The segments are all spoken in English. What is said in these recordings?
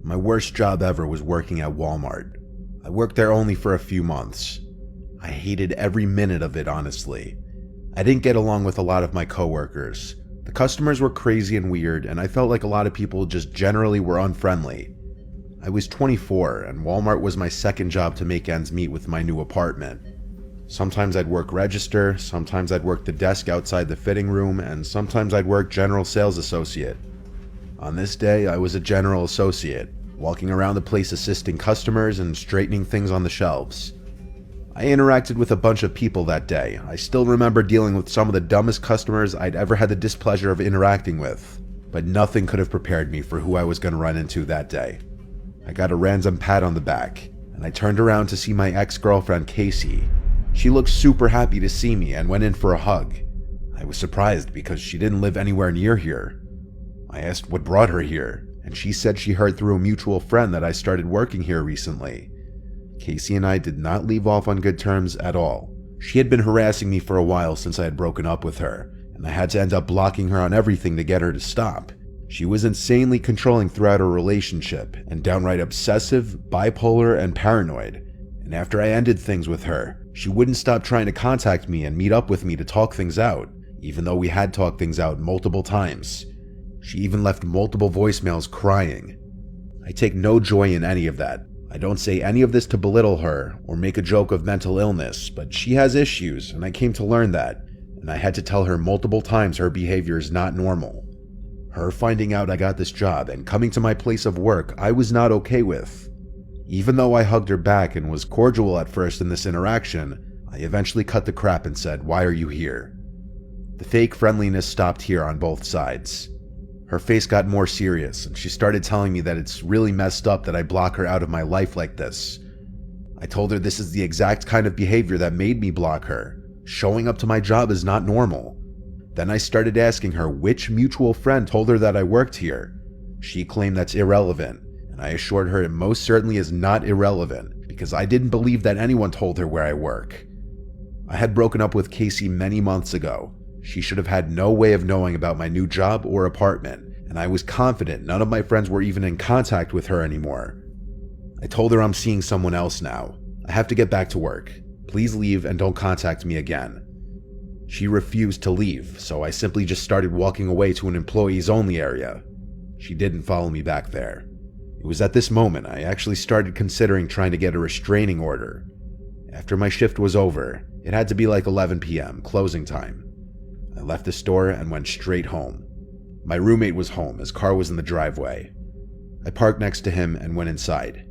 My worst job ever was working at Walmart. I worked there only for a few months. I hated every minute of it, honestly. I didn't get along with a lot of my coworkers. The customers were crazy and weird, and I felt like a lot of people just generally were unfriendly. I was 24, and Walmart was my second job to make ends meet with my new apartment. Sometimes I'd work register, sometimes I'd work the desk outside the fitting room, and sometimes I'd work general sales associate. On this day, I was a general associate, walking around the place assisting customers and straightening things on the shelves. I interacted with a bunch of people that day. I still remember dealing with some of the dumbest customers I'd ever had the displeasure of interacting with, but nothing could have prepared me for who I was going to run into that day. I got a random pat on the back, and I turned around to see my ex-girlfriend Casey. She looked super happy to see me and went in for a hug. I was surprised because she didn't live anywhere near here. I asked what brought her here, and she said she heard through a mutual friend that I started working here recently. Casey and I did not leave off on good terms at all. She had been harassing me for a while since I had broken up with her, and I had to end up blocking her on everything to get her to stop. She was insanely controlling throughout our relationship, and downright obsessive, bipolar, and paranoid. And after I ended things with her, she wouldn't stop trying to contact me and meet up with me to talk things out, even though we had talked things out multiple times. She even left multiple voicemails crying. I take no joy in any of that. I don't say any of this to belittle her or make a joke of mental illness, but she has issues, and I came to learn that, and I had to tell her multiple times her behavior is not normal. Her finding out I got this job and coming to my place of work I was not okay with. Even though I hugged her back and was cordial at first in this interaction, I eventually cut the crap and said, "Why are you here?" The fake friendliness stopped here on both sides. Her face got more serious, and she started telling me that it's really messed up that I block her out of my life like this. I told her this is the exact kind of behavior that made me block her. Showing up to my job is not normal. Then I started asking her which mutual friend told her that I worked here. She claimed that's irrelevant, and I assured her it most certainly is not irrelevant, because I didn't believe that anyone told her where I work. I had broken up with Casey many months ago. She should have had no way of knowing about my new job or apartment, and I was confident none of my friends were even in contact with her anymore. I told her I'm seeing someone else now. I have to get back to work. Please leave and don't contact me again. She refused to leave, so I simply just started walking away to an employees only area. She didn't follow me back there. It was at this moment I actually started considering trying to get a restraining order. After my shift was over, it had to be like 11 p.m., closing time. I left the store and went straight home. My roommate was home, his car was in the driveway. I parked next to him and went inside.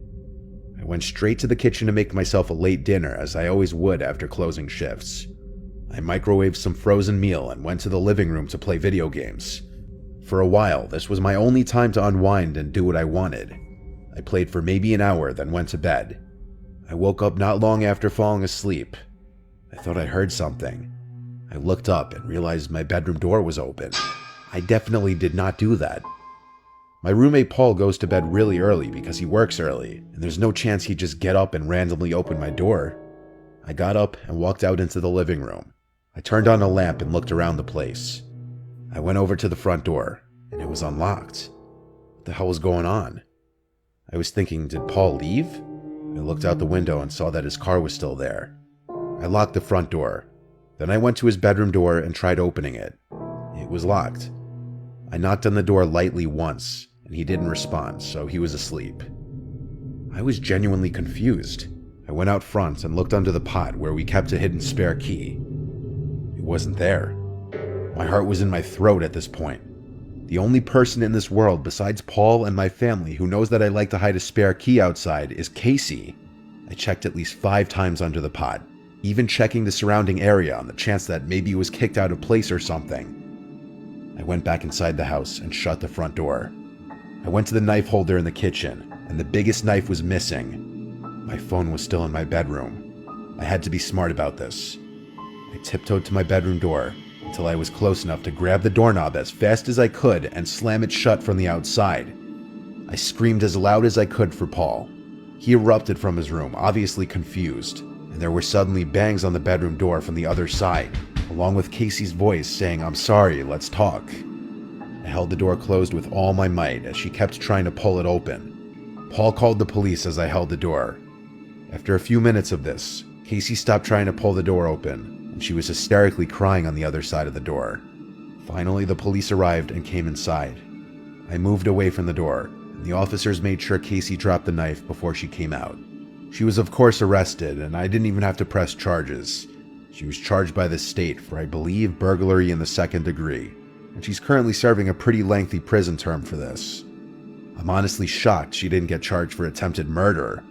I went straight to the kitchen to make myself a late dinner, as I always would after closing shifts. I microwaved some frozen meal and went to the living room to play video games. For a while, this was my only time to unwind and do what I wanted. I played for maybe an hour, then went to bed. I woke up not long after falling asleep. I thought I heard something. I looked up and realized my bedroom door was open. I definitely did not do that. My roommate Paul goes to bed really early because he works early, and there's no chance he'd just get up and randomly open my door. I got up and walked out into the living room. I turned on a lamp and looked around the place. I went over to the front door, and it was unlocked. What the hell was going on? I was thinking, did Paul leave? I looked out the window and saw that his car was still there. I locked the front door. Then I went to his bedroom door and tried opening it. It was locked. I knocked on the door lightly once, and he didn't respond, so he was asleep. I was genuinely confused. I went out front and looked under the pot where we kept a hidden spare key. It wasn't there. My heart was in my throat at this point. The only person in this world besides Paul and my family who knows that I like to hide a spare key outside is Casey. I checked at least 5 times under the pot, even checking the surrounding area on the chance that maybe it was kicked out of place or something. I went back inside the house and shut the front door. I went to the knife holder in the kitchen, and the biggest knife was missing. My phone was still in my bedroom. I had to be smart about this. I tiptoed to my bedroom door until I was close enough to grab the doorknob as fast as I could and slam it shut from the outside. I screamed as loud as I could for Paul. He erupted from his room, obviously confused, and there were suddenly bangs on the bedroom door from the other side, along with Casey's voice saying, "I'm sorry, let's talk." I held the door closed with all my might as she kept trying to pull it open. Paul called the police as I held the door. After a few minutes of this, Casey stopped trying to pull the door open, and she was hysterically crying on the other side of the door. Finally, the police arrived and came inside. I moved away from the door, and the officers made sure Casey dropped the knife before she came out. She was of course arrested, and I didn't even have to press charges. She was charged by the state for, I believe, burglary in the 2nd degree, and she's currently serving a pretty lengthy prison term for this. I'm honestly shocked she didn't get charged for attempted murder.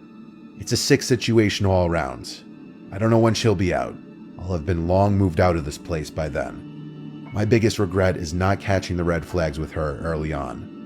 It's a sick situation all around. I don't know when she'll be out. I'll have been long moved out of this place by then. My biggest regret is not catching the red flags with her early on.